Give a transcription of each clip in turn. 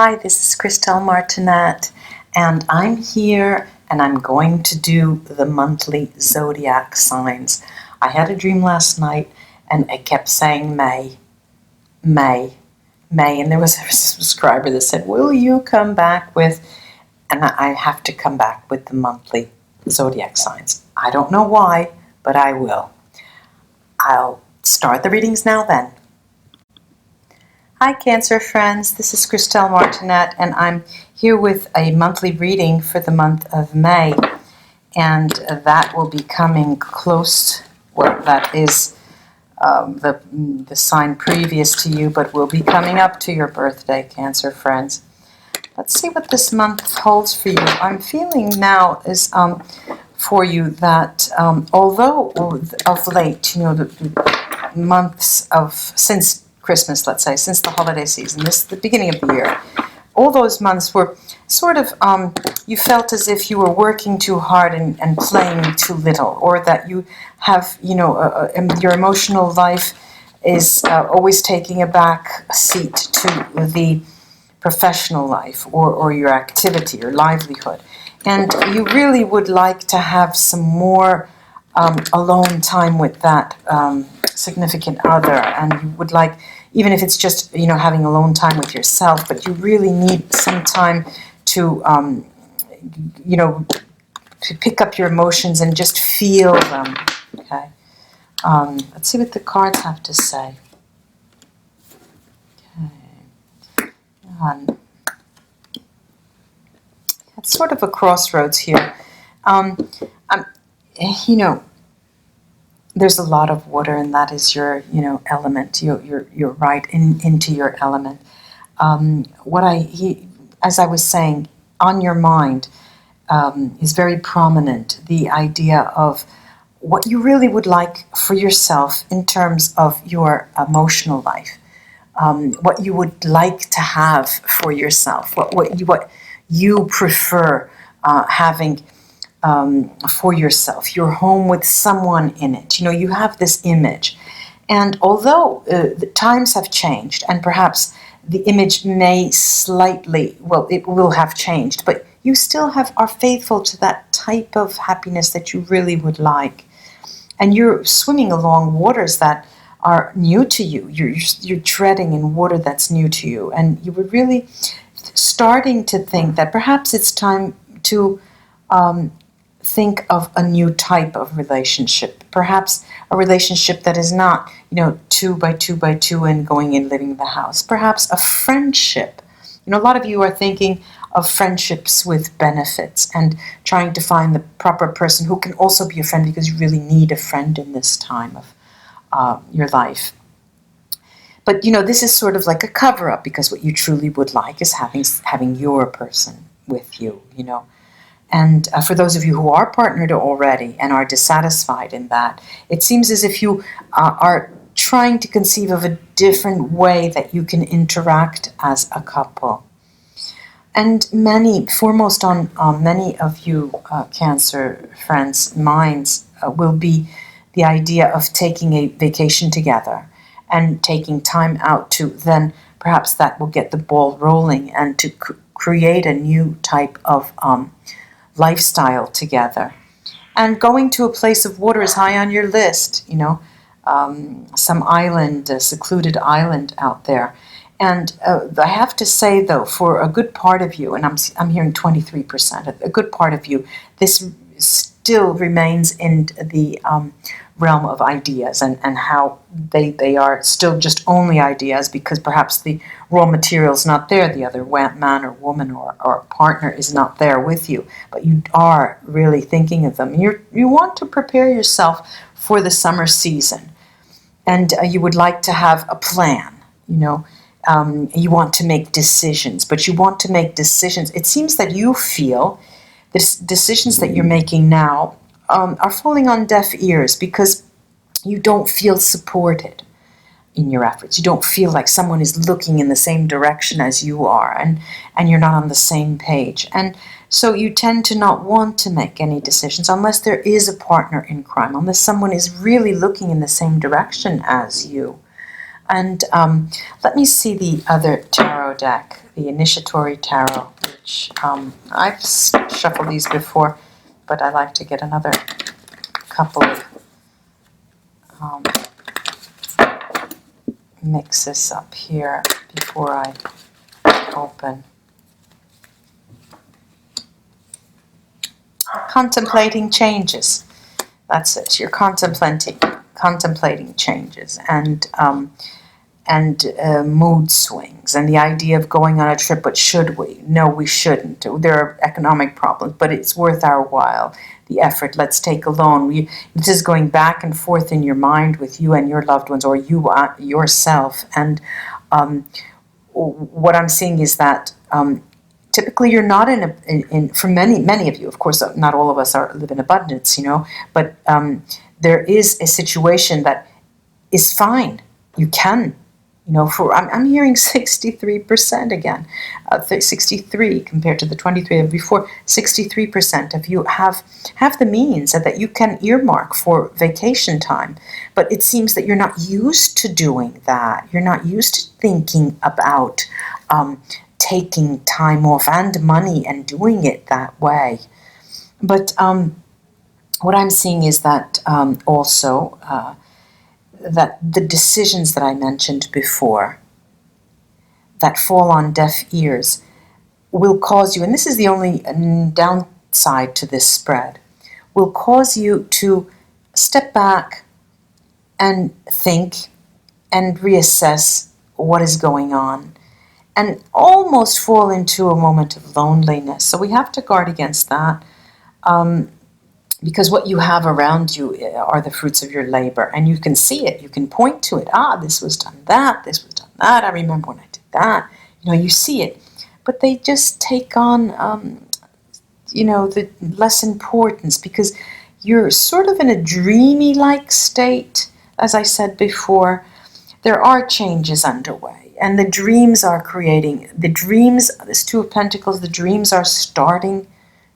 Hi, this is Christelle Martinette, and I'm here and I'm going to do the monthly zodiac signs. I had a dream last night and I kept saying May, May, May, and there was a subscriber that said, will you come back with, and I have to come back with the monthly zodiac signs. I don't know why, but I will. I'll start the readings now then. Hi Cancer friends, this is Christelle Martinette and I'm here with a monthly reading for the month of May, and that will be coming close, well that is the sign previous to you, but will be coming up to your birthday, Cancer friends. Let's see what this month holds for you. I'm feeling now is for you that although of late, you know, the months of since Christmas, let's say, since the holiday season, the beginning of the year, all those months were sort of, you felt as if you were working too hard and playing too little, or that you have, you know, your emotional life is always taking a back seat to the professional life or your activity, your livelihood. And you really would like to have some more alone time with that significant other, and you would like, even if it's just, you know, having alone time with yourself, but you really need some time to, you know, to pick up your emotions and just feel them, okay? Let's see what the cards have to say. Okay. It's sort of a crossroads here. You know, there's a lot of water, and that is your, you know, element. You're right into your element. As I was saying, on your mind is very prominent the idea of what you really would like for yourself in terms of your emotional life, what you would like to have for yourself, what you prefer having for yourself, your home with someone in it. You know, you have this image. And although the times have changed, and perhaps the image may slightly, well, it will have changed, but you still are faithful to that type of happiness that you really would like. And you're swimming along waters that are new to you. You're treading in water that's new to you. And you were really starting to think that perhaps it's time to think of a new type of relationship, perhaps a relationship that is not, you know, 2 by 2 by 2 and going and living in the house, perhaps a friendship. You know, a lot of you are thinking of friendships with benefits and trying to find the proper person who can also be a friend, because you really need a friend in this time of your life. But, you know, this is sort of like a cover-up, because what you truly would like is having your person with you, you know. And for those of you who are partnered already and are dissatisfied in that, it seems as if you are trying to conceive of a different way that you can interact as a couple. And foremost on many of you Cancer friends' minds will be the idea of taking a vacation together and taking time out to then perhaps that will get the ball rolling and to create a new type of lifestyle together. And going to a place of water is high on your list, you know, some island, a secluded island out there. And I have to say, though, for a good part of you, and I'm hearing 23%, a good part of you, this still remains in the realm of ideas, and how they are still just only ideas, because perhaps the raw material is not there, the other man or woman or partner is not there with you, but you are really thinking of them. You want to prepare yourself for the summer season, and you would like to have a plan, you know. You want to make decisions, but you want to make decisions. It seems that you feel the decisions that you're making now are falling on deaf ears, because you don't feel supported in your efforts. You don't feel like someone is looking in the same direction as you are, and you're not on the same page. And so you tend to not want to make any decisions unless there is a partner in crime, unless someone is really looking in the same direction as you. And let me see the other tarot deck, the Initiatory Tarot, which I've shuffled these before, but I like to get another couple of mixes up here before I open. Contemplating changes. That's it. You're contemplating changes and mood swings, and the idea of going on a trip. But should we? No, we shouldn't. There are economic problems, but it's worth our while. The effort. Let's take a loan. This is going back and forth in your mind with you and your loved ones, or you yourself. And what I'm seeing is that typically you're not for many of you, of course, not all of us live in abundance, but there is a situation that is fine. You can, I'm hearing 63% again, 63 compared to the 23 of before. 63% of you have the means that you can earmark for vacation time, but it seems that you're not used to doing that. You're not used to thinking about taking time off and money and doing it that way. But what I'm seeing is that also that the decisions that I mentioned before that fall on deaf ears will cause you, and this is the only downside to this spread, will cause you to step back and think and reassess what is going on, and almost fall into a moment of loneliness. So we have to guard against that, because what you have around you are the fruits of your labor, and you can see it, you can point to it. This was done that, this was done that, I remember when I did that. You see it, but they just take on, the less importance, because you're sort of in a dreamy-like state. As I said before, there are changes underway. And the dreams are this Two of Pentacles, the dreams are starting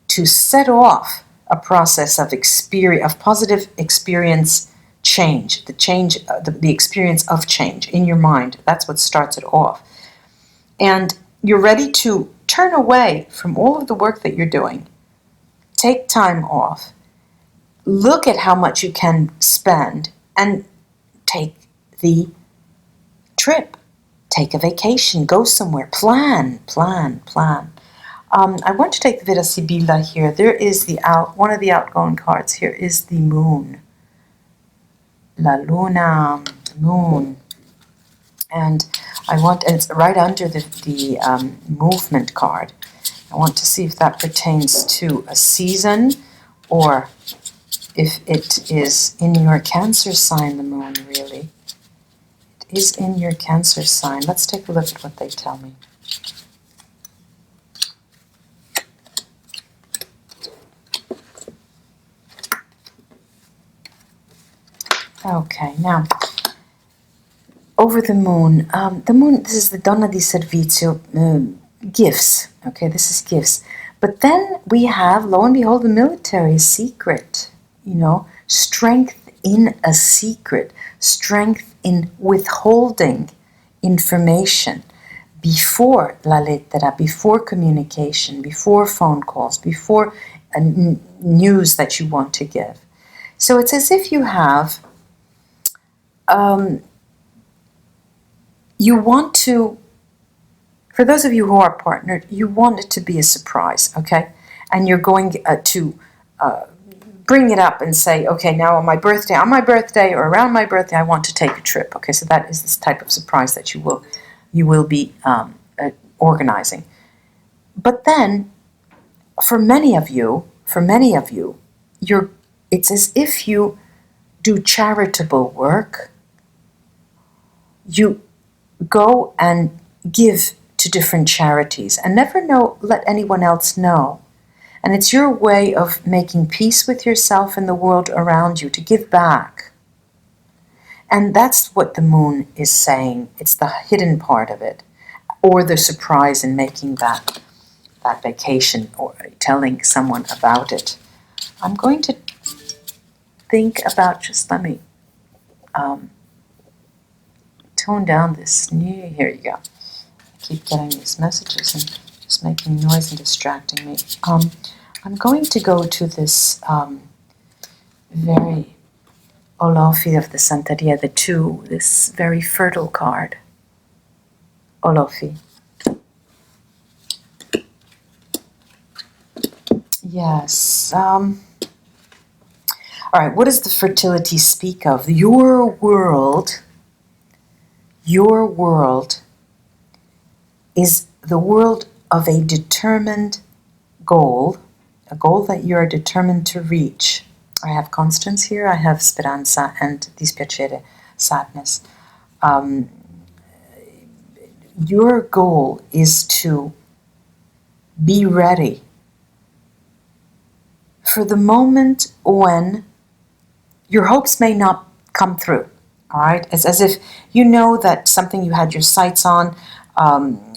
to set off a process of positive experience change, the experience of change in your mind. That's what starts it off. And you're ready to turn away from all of the work that you're doing, take time off, look at how much you can spend, and take the trip. Take a vacation, go somewhere, plan. I want to take the Vida Sibilla here. There is one of the outgoing cards here is the moon. La Luna, the moon. And it's right under the movement card. I want to see if that pertains to a season, or if it is in your Cancer sign, the moon, really. Is in your Cancer sign. Let's take a look at what they tell me. Okay, now, over the moon. This is the Donna di Servizio, gifts. Okay, this is gifts. But then we have, lo and behold, the military secret. Strength in a secret. Strength in withholding information before la lettera, before communication, before phone calls, before news that you want to give. So it's as if you have, you want to, for those of you who are partnered, you want it to be a surprise, okay? And you're going to bring it up and say, okay, now on my birthday or around my birthday, I want to take a trip. Okay, so that is this type of surprise that you will be organizing. But then, for many of you, it's as if you do charitable work. You go and give to different charities and never let anyone else know. And it's your way of making peace with yourself and the world around you, to give back. And that's what the moon is saying. It's the hidden part of it, or the surprise in making that vacation, or telling someone about it. I'm going to think about, just let me tone down this. Here you go. I keep getting these messages and just making noise and distracting me. I'm going to go to this very Olofi of the Santeria, the 2, this very fertile card. Olofi. Yes. All right, what does the fertility speak of? Your world is the world of a determined goal, a goal that you are determined to reach. I have constance here, I have speranza and dispiacere, sadness. Your goal is to be ready for the moment when your hopes may not come through. All right? It's as if you know that something you had your sights on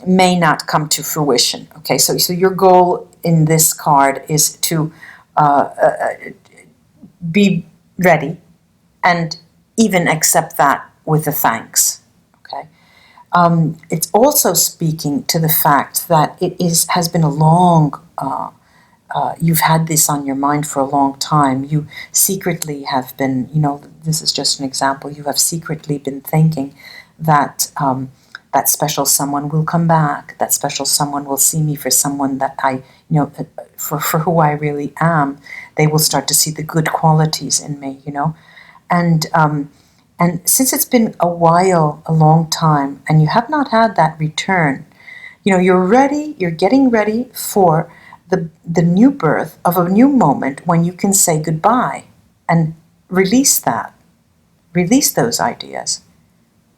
may not come to fruition. Okay, so your goal in this card is to be ready and even accept that with a thanks. Okay, it's also speaking to the fact that has been a long. You've had this on your mind for a long time. You secretly have been, this is just an example, you have secretly been thinking that that special someone will come back, that special someone will see me for someone that I, for who I really am. They will start to see the good qualities in me, And since it's been a while, a long time, and you have not had that return, you're ready, you're getting ready for the new birth of a new moment when you can say goodbye and release those ideas,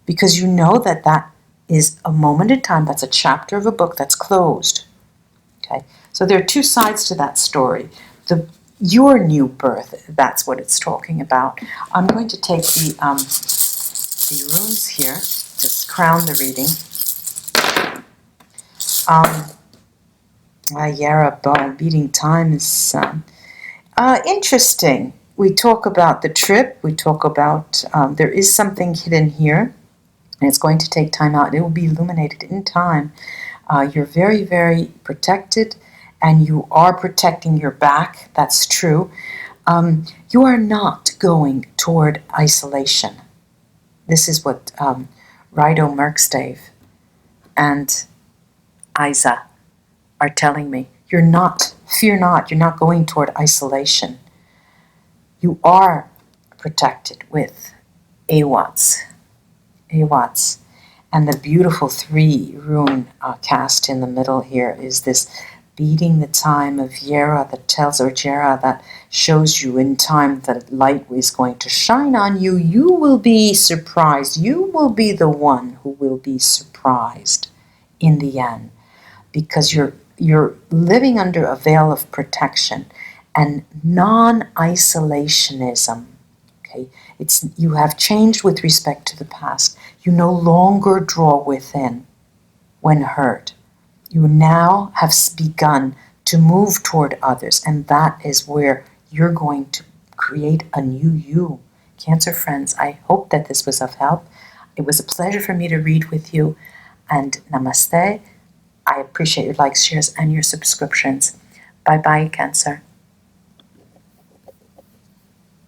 because you know that is a moment in time, that's a chapter of a book that's closed. Okay, so there are two sides to that story. Your new birth, that's what it's talking about. I'm going to take the runes here to crown the reading. Yara, beating time is interesting. We talk about the trip. We talk about there is something hidden here, and it's going to take time out. It will be illuminated in time. You're very, very protected, and you are protecting your back. That's true. You are not going toward isolation. This is what Rido Merkstave and Isa are telling me. Fear not, you're not going toward isolation. You are protected with Awats. And the beautiful 3 rune cast in the middle here is this beating the time of Yera that tells, or Jera, that shows you in time that light is going to shine on you. You will be surprised. You will be the one who will be surprised in the end, because you're living under a veil of protection and non-isolationism. Okay, you have changed with respect to the past. You no longer draw within when hurt. You now have begun to move toward others, and that is where you're going to create a new you. Cancer friends, I hope that this was of help. It was a pleasure for me to read with you, and namaste. I appreciate your likes, shares, and your subscriptions. Bye-bye, Cancer.